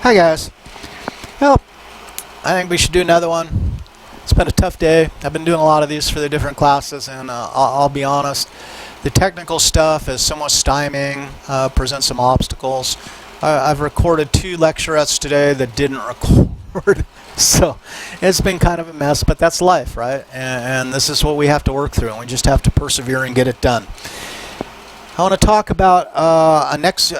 Hi guys. Well, I think we should do another one. It's been a tough day. I've been doing a lot of these for the different classes, and I'll be honest, the technical stuff is somewhat stymieing, presents some obstacles. I've recorded 2 lecturettes today that didn't record, so it's been kind of a mess, but that's life, right? And this is what we have to work through, and we just have to persevere and get it done. I want to talk about a next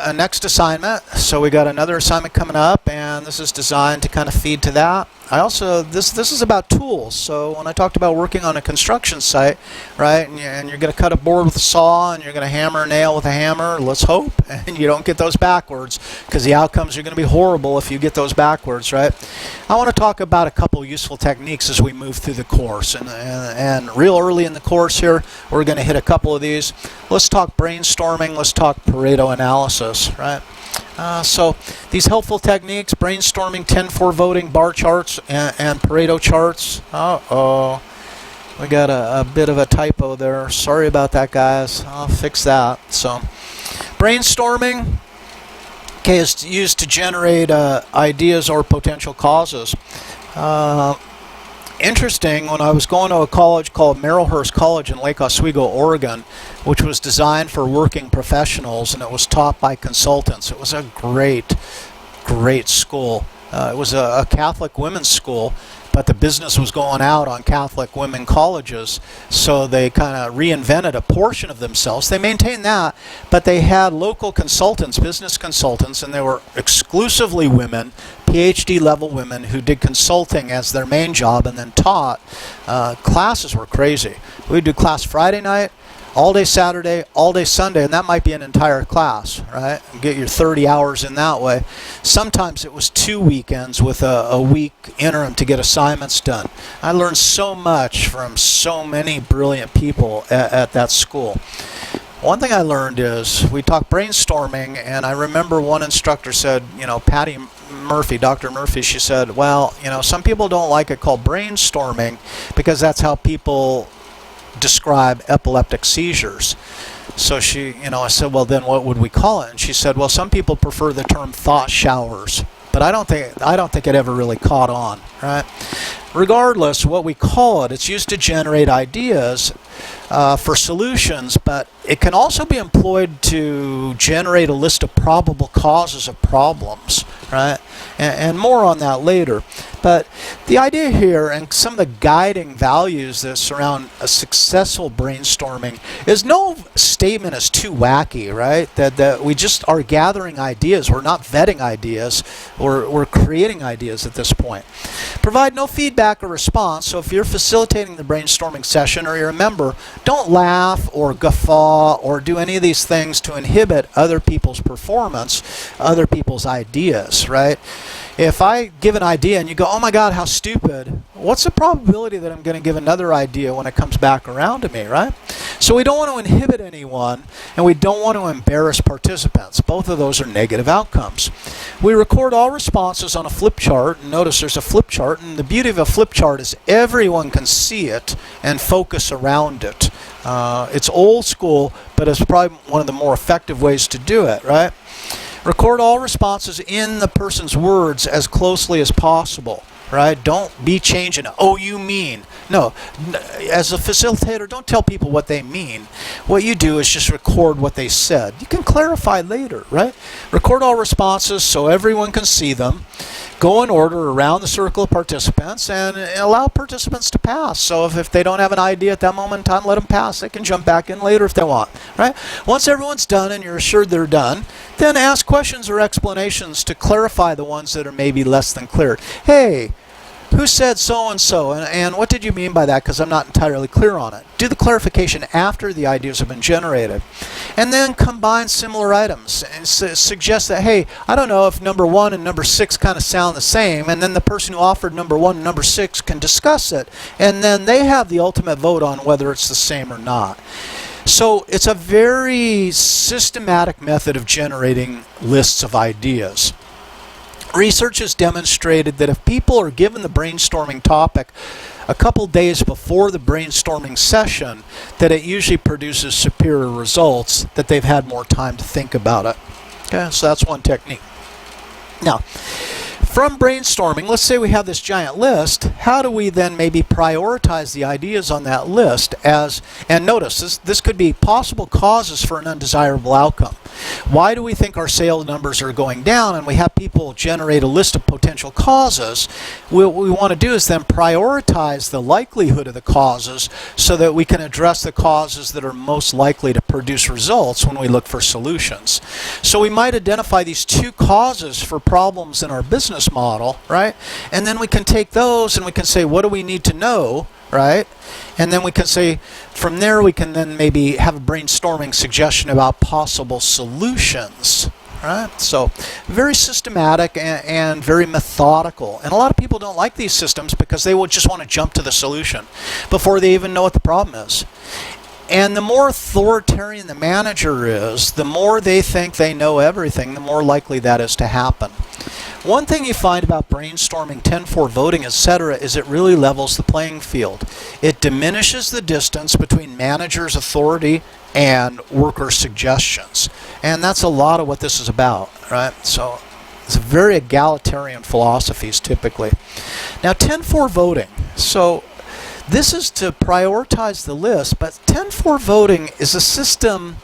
assignment. So we got another assignment coming up, and this is designed to kind of feed to that. I also, this is about tools. So when I talked about working on a construction site, right, and you're going to cut a board with a saw, and you're going to hammer a nail with a hammer, let's hope, and you don't get those backwards, because the outcomes are going to be horrible if you get those backwards, right? I want to talk about a couple useful techniques as we move through the course, and real early in the course here, we're going to hit a couple of these. Let's talk brainstorming, let's talk Pareto analysis, right? So these helpful techniques, brainstorming, 10-4 voting, bar charts, and Pareto charts. Uh-oh, we got a bit of a typo there. Sorry about that, guys. I'll fix that. So brainstorming, okay, is used to generate ideas or potential causes. Interesting, when I was going to a college called Merrillhurst College in Lake Oswego, Oregon, which was designed for working professionals, and it was taught by consultants. It was a great school. It was a Catholic women's school, but the business was going out on Catholic women colleges, so they kind of reinvented a portion of themselves. They maintained that, but they had local consultants, business consultants, and they were exclusively women, PhD level women who did consulting as their main job and then taught. Classes were crazy. We'd do class Friday night, all day Saturday, all day Sunday, and that might be an entire class, right? Get your 30 hours in that way. Sometimes it was 2 weekends with a week interim to get assignments done. I learned so much from so many brilliant people at that school. One thing I learned is we talked brainstorming, and I remember one instructor said, you know, Patty Murphy, Dr. Murphy, she said, well, you know, some people don't like it called brainstorming because that's how people describe epileptic seizures. So she, you know, I said, well, then what would we call it? And she said, well, some people prefer the term thought showers, but I don't think it ever really caught on, right? Regardless what we call it, it's used to generate ideas for solutions, but it can also be employed to generate a list of probable causes of problems, right? And more on that later. But the idea here, and some of the guiding values that surround a successful brainstorming, is no statement is too wacky, right? That we just are gathering ideas. We're not vetting ideas. We're creating ideas at this point. Provide no feedback or response. So if you're facilitating the brainstorming session or you're a member, don't laugh or guffaw or do any of these things to inhibit other people's performance, other people's ideas, right? If I give an idea and you go, oh my God, how stupid, what's the probability that I'm going to give another idea when it comes back around to me, right? So we don't want to inhibit anyone, and we don't want to embarrass participants. Both of those are negative outcomes. We record all responses on a flip chart. Notice there's a flip chart, and the beauty of a flip chart is everyone can see it and focus around it. It's old school, but it's probably one of the more effective ways to do it, right? Record all responses in the person's words as closely as possible, right? Don't be changing, oh, you mean. No, as a facilitator, don't tell people what they mean. What you do is just record what they said. You can clarify later, right? Record all responses so everyone can see them. Go in order around the circle of participants and allow participants to pass. So if they don't have an idea at that moment in time, let them pass. They can jump back in later if they want, right? Once everyone's done and you're assured they're done, then ask questions or explanations to clarify the ones that are maybe less than clear. Hey, who said so-and-so, and what did you mean by that, because I'm not entirely clear on it. Do the clarification after the ideas have been generated. And then combine similar items and suggest that, hey, I don't know if number 1 and number 6 kind of sound the same, and then the person who offered number 1 and number 6 can discuss it, and then they have the ultimate vote on whether it's the same or not. So it's a very systematic method of generating lists of ideas. Research has demonstrated that if people are given the brainstorming topic a couple days before the brainstorming session, that it usually produces superior results, that they've had more time to think about it. Okay, so that's one technique. Now, from brainstorming, let's say we have this giant list, how do we then maybe prioritize the ideas on that list as, and notice, this could be possible causes for an undesirable outcome. Why do we think our sales numbers are going down? And we have people generate a list of potential causes. What we want to do is then prioritize the likelihood of the causes so that we can address the causes that are most likely to produce results when we look for solutions. So we might identify these two causes for problems in our business model, right? And then we can take those and we can say, what do we need to know, right? And then we can say, from there we can then maybe have a brainstorming suggestion about possible solutions, right? So very systematic and very methodical. And a lot of people don't like these systems because they will just want to jump to the solution before they even know what the problem is. And the more authoritarian the manager is, the more they think they know everything, the more likely that is to happen. One thing you find about brainstorming, 10-4 voting, etc., is it really levels the playing field. It diminishes the distance between manager's authority and worker suggestions. And that's a lot of what this is about, right? So it's a very egalitarian philosophies typically. Now 10-4 voting. So this is to prioritize the list, but 10-4 voting is a system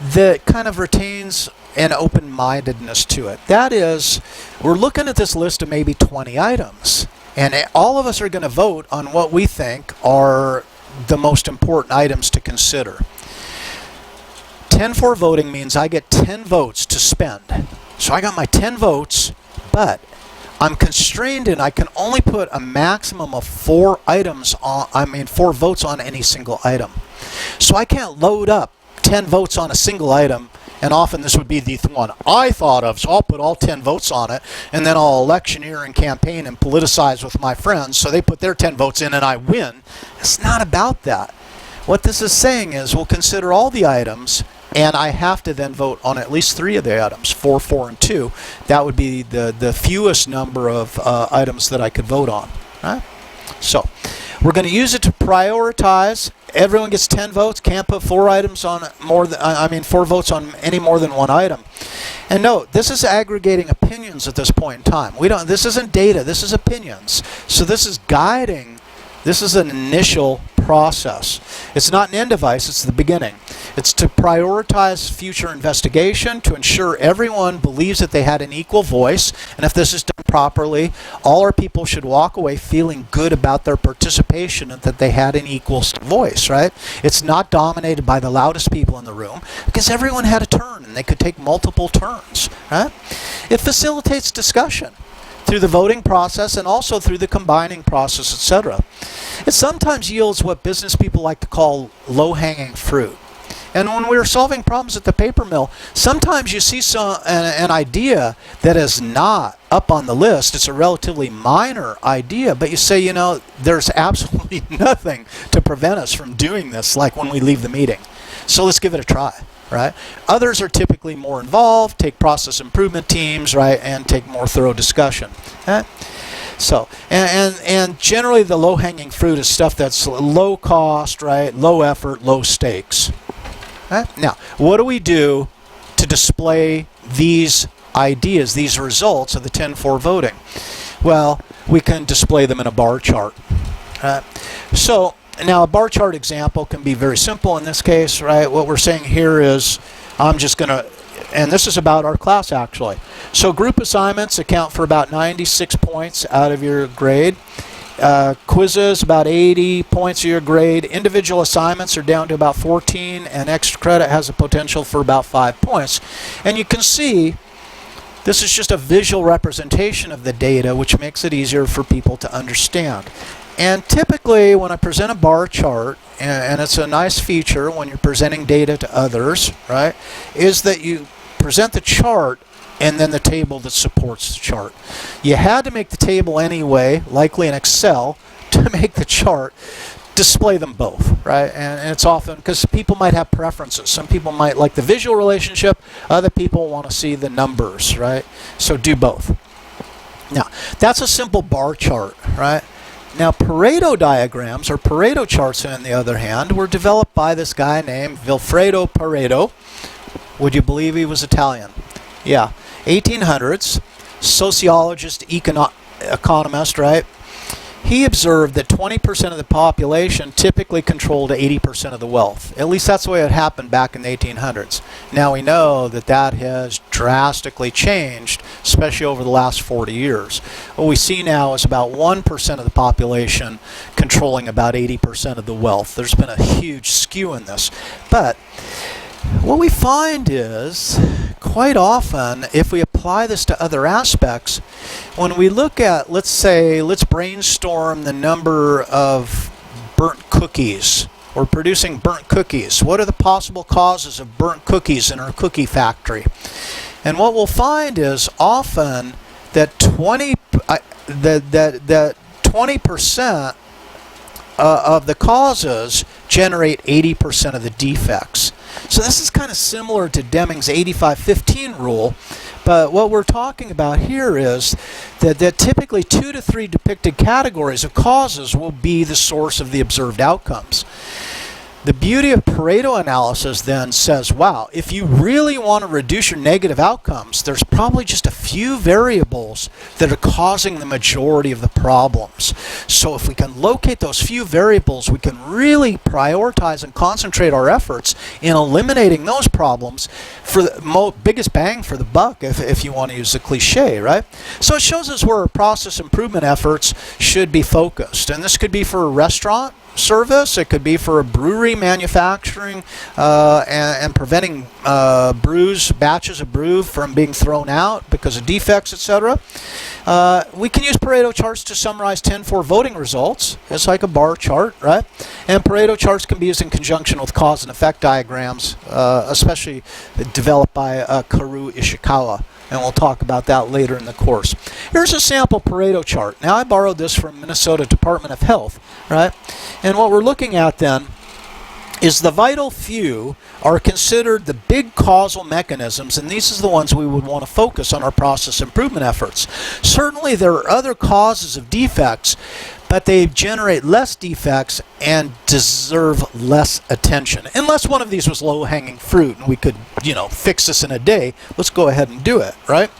that kind of retains an open-mindedness to it. That is, we're looking at this list of maybe 20 items, and all of us are going to vote on what we think are the most important items to consider. 10-4 voting means I get 10 votes to spend. So I got my 10 votes, but I'm constrained and I can only put a maximum of 4 items on, 4 votes on any single item. So I can't load up 10 votes on a single item, and often this would be the one I thought of, so I'll put all 10 votes on it, and then I'll electioneer and campaign and politicize with my friends, so they put their 10 votes in and I win. It's not about that. What this is saying is we'll consider all the items, and I have to then vote on at least 3 of the items, 4, 4, and 2. That would be the fewest number of items that I could vote on. Right? So we're going to use it to prioritize. Everyone gets 10 votes. Can't put 4 items on more than 4 votes on any more than one item. And note, this is aggregating opinions at this point in time. This isn't data. This is opinions. So this is guiding. This is an initial process. It's not an end device. It's the beginning. It's to prioritize future investigation, to ensure everyone believes that they had an equal voice, and if this is done properly, all our people should walk away feeling good about their participation and that they had an equal voice, right? It's not dominated by the loudest people in the room, because everyone had a turn, and they could take multiple turns, right? It facilitates discussion through the voting process and also through the combining process, etc. It sometimes yields what business people like to call low-hanging fruit. And when we were solving problems at the paper mill, sometimes you see an idea that is not up on the list. It's a relatively minor idea, but you say, you know, there's absolutely nothing to prevent us from doing this, like when we leave the meeting. So let's give it a try, right? Others are typically more involved, take process improvement teams, right, and take more thorough discussion. Right? So, and generally the low-hanging fruit is stuff that's low cost, right, low effort, low stakes. Right? Now, what do we do to display these ideas, these results of the 10-4 voting? Well, we can display them in a bar chart. So, now a bar chart example can be very simple in this case, right? What we're saying here is, I'm just going to, and this is about our class actually. So group assignments account for about 96 points out of your grade. Quizzes, about 80 points of your grade. Individual assignments are down to about 14, and extra credit has a potential for about 5 points. And you can see this is just a visual representation of the data, which makes it easier for people to understand. And typically when I present a bar chart, and it's a nice feature when you're presenting data to others, right, is that you present the chart and then the table that supports the chart. You had to make the table anyway, likely in Excel, to make the chart, display them both, right? And it's often, because people might have preferences. Some people might like the visual relationship, other people want to see the numbers, right? So do both. Now, that's a simple bar chart, right? Now, Pareto diagrams, or Pareto charts, on the other hand, were developed by this guy named Vilfredo Pareto. Would you believe he was Italian? Yeah, 1800s. sociologist, economist, right? He observed that 20% of the population typically controlled 80% of the wealth. At least that's the way it happened back in the 1800s. Now we know that that has drastically changed, especially over the last 40 years. What we see now is about 1% of the population controlling about 80% of the wealth. There's been a huge skew in this. But what we find is, quite often, if we apply this to other aspects, when we look at, let's brainstorm the number of burnt cookies. We're producing burnt cookies. What are the possible causes of burnt cookies in our cookie factory? And what we'll find is often that 20% of the causes generate 80% of the defects. So this is kind of similar to Deming's 85-15 rule, but what we're talking about here is that typically 2 to 3 depicted categories of causes will be the source of the observed outcomes. The beauty of Pareto analysis then says, wow, if you really want to reduce your negative outcomes, there's probably just a few variables that are causing the majority of the problems. So if we can locate those few variables, we can really prioritize and concentrate our efforts in eliminating those problems for the biggest bang for the buck, if you want to use the cliche, right? So it shows us where our process improvement efforts should be focused. And this could be for a restaurant service, it could be for a brewery manufacturing and preventing batches of brew from being thrown out because of defects, etc. We can use Pareto charts to summarize 10-4 voting results. It's like a bar chart, right? And Pareto charts can be used in conjunction with cause and effect diagrams, especially developed by Karu Ishikawa. And we'll talk about that later in the course. Here's a sample Pareto chart. Now I borrowed this from Minnesota Department of Health, right? And what we're looking at then is the vital few are considered the big causal mechanisms, and these are the ones we would want to focus on our process improvement efforts. Certainly there are other causes of defects, but they generate less defects and deserve less attention. Unless one of these was low-hanging fruit and we could, fix this in a day, let's go ahead and do it, right?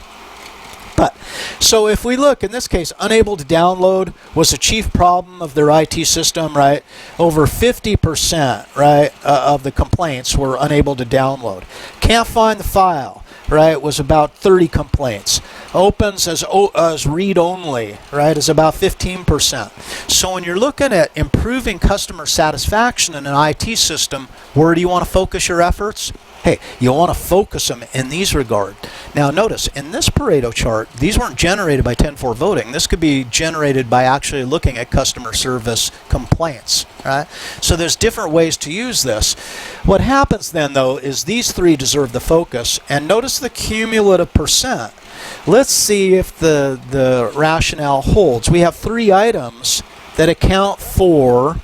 But, so if we look, in this case, unable to download was the chief problem of their IT system, right? Over 50%, right, of the complaints were unable to download. Can't find the file, right, was about 30 complaints. Opens as read-only, right, is about 15%. So when you're looking at improving customer satisfaction in an IT system, where do you want to focus your efforts? Hey, you want to focus them in these regard. Now notice, in this Pareto chart, these weren't generated by 10-4 voting. This could be generated by actually looking at customer service complaints, right? So there's different ways to use this. What happens then, though, is these three deserve the focus. And notice the cumulative percent. Let's see if the rationale holds. We have 3 items that account for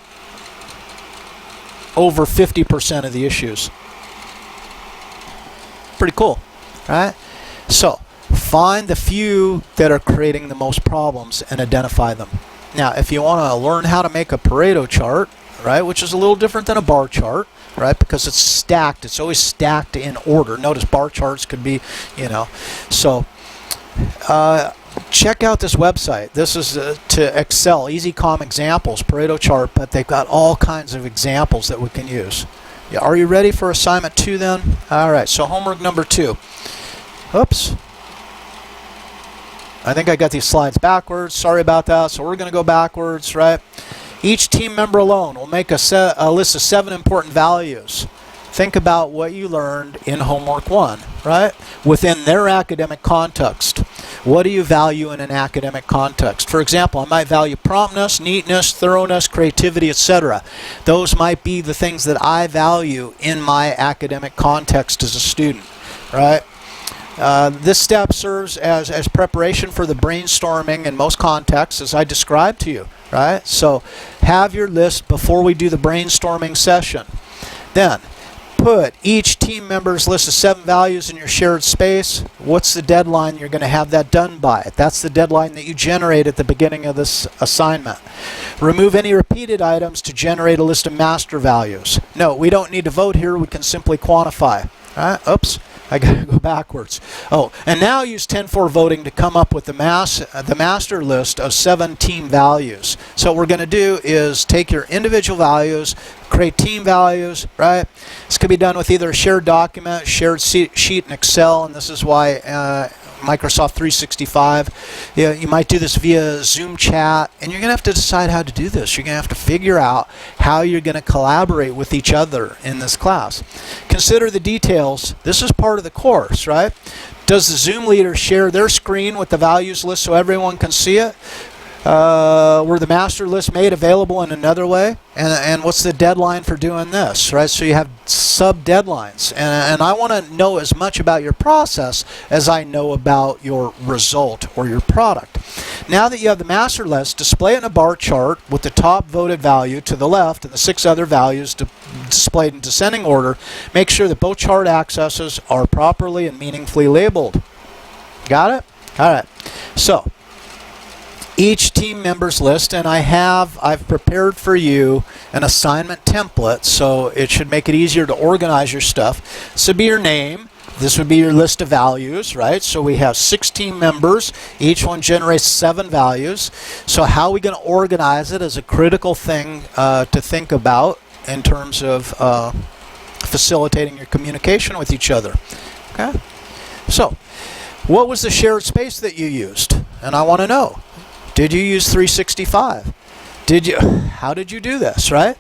over 50% of the issues. Pretty cool, right? So find the few that are creating the most problems and identify them. Now, if you want to learn how to make a Pareto chart, right, which is a little different than a bar chart, right, because it's stacked. It's always stacked in order. Notice bar charts could be, so check out this website. This is to Excel, Easy Com Examples, Pareto chart, but they've got all kinds of examples that we can use. Yeah, are you ready for assignment 2 then? All right, so homework number 2. Oops. I think I got these slides backwards. Sorry about that. So we're going to go backwards, right? Each team member alone will make a list of 7 important values. Think about what you learned in homework 1, right? Within their academic context. What do you value in an academic context? For example, I might value promptness, neatness, thoroughness, creativity, etc. Those might be the things that I value in my academic context as a student, right? This step serves as preparation for the brainstorming in most contexts, as I described to you, right? So have your list before we do the brainstorming session. Then put each team member's list of 7 values in your shared space. What's the deadline you're going to have that done by? That's the deadline that you generate at the beginning of this assignment. Remove any repeated items to generate a list of master values. No, we don't need to vote here. We can simply quantify. Oops, I gotta go backwards. Oh, and now use 10-4 voting to come up with the master list of 7 team values. So what we're going to do is take your individual values, create team values, right? This can be done with either a shared document, shared sheet in Excel, and this is why Microsoft 365. You might do this via Zoom chat, and you're going to have to decide how to do this. You're going to have to figure out how you're going to collaborate with each other in this class. Consider the details. This is part of the course, right? Does the Zoom leader share their screen with the values list so everyone can see it? Were the master list made available in another way? And what's the deadline for doing this, right? So you have sub-deadlines. And I want to know as much about your process as I know about your result or your product. Now that you have the master list, display it in a bar chart with the top voted value to the left and the 6 other values displayed in descending order. Make sure that both chart axes are properly and meaningfully labeled. Got it? All right. So each team member's list, and I've prepared for you an assignment template, so it should make it easier to organize your stuff. This would be your name. This would be your list of values, right? So we have 6 team members. Each one generates 7 values. So how are we going to organize it is a critical thing to think about in terms of facilitating your communication with each other. Okay? So what was the shared space that you used? And I want to know. Did you use 365? How did you do this, right?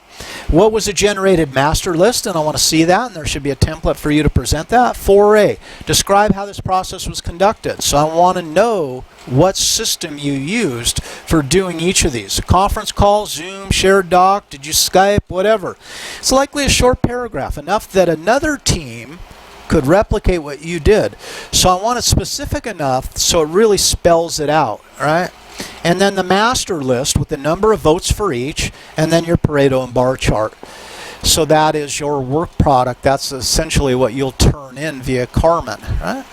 What was a generated master list? And I want to see that, and there should be a template for you to present that. 4A, describe how this process was conducted. So I want to know what system you used for doing each of these. A conference call, Zoom, shared doc, did you Skype, whatever. It's likely a short paragraph, enough that another team could replicate what you did. So I want it specific enough so it really spells it out, right? And then the master list with the number of votes for each, and then your Pareto and bar chart. So that is your work product. That's essentially what you'll turn in via Carmen, right?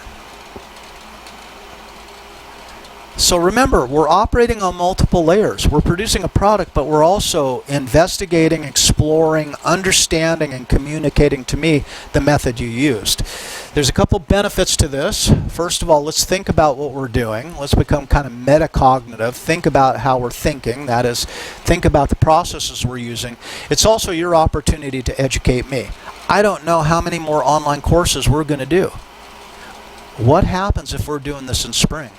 So remember, we're operating on multiple layers. We're producing a product, but we're also investigating, exploring, understanding, and communicating to me the method you used. There's a couple benefits to this. First of all, let's think about what we're doing. Let's become kind of metacognitive. Think about how we're thinking. That is, think about the processes we're using. It's also your opportunity to educate me. I don't know how many more online courses we're going to do. What happens if we're doing this in spring?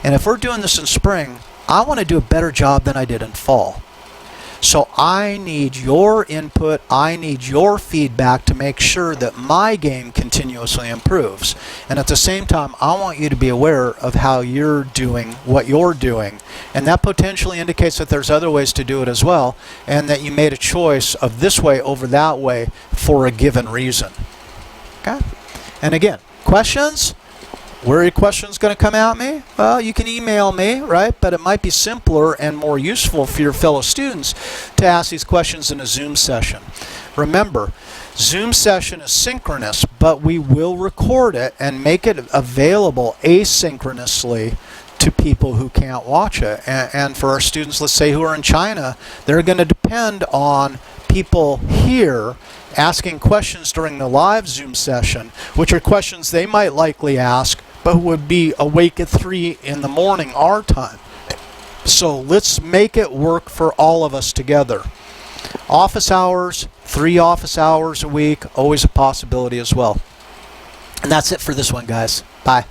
And if we're doing this in spring, I want to do a better job than I did in fall. So I need your input, I need your feedback to make sure that my game continuously improves. And at the same time, I want you to be aware of how you're doing what you're doing. And that potentially indicates that there's other ways to do it as well, and that you made a choice of this way over that way for a given reason. Okay? And again, questions? Where are your questions going to come at me? Well, you can email me, right? But it might be simpler and more useful for your fellow students to ask these questions in a Zoom session. Remember, Zoom session is synchronous, but we will record it and make it available asynchronously to people who can't watch it. And for our students, let's say, who are in China, they're going to depend on people here asking questions during the live Zoom session, which are questions they might likely ask, but would be awake at 3 in the morning our time. So let's make it work for all of us together. Office hours, 3 office hours a week, always a possibility as well. And that's it for this one, guys. Bye.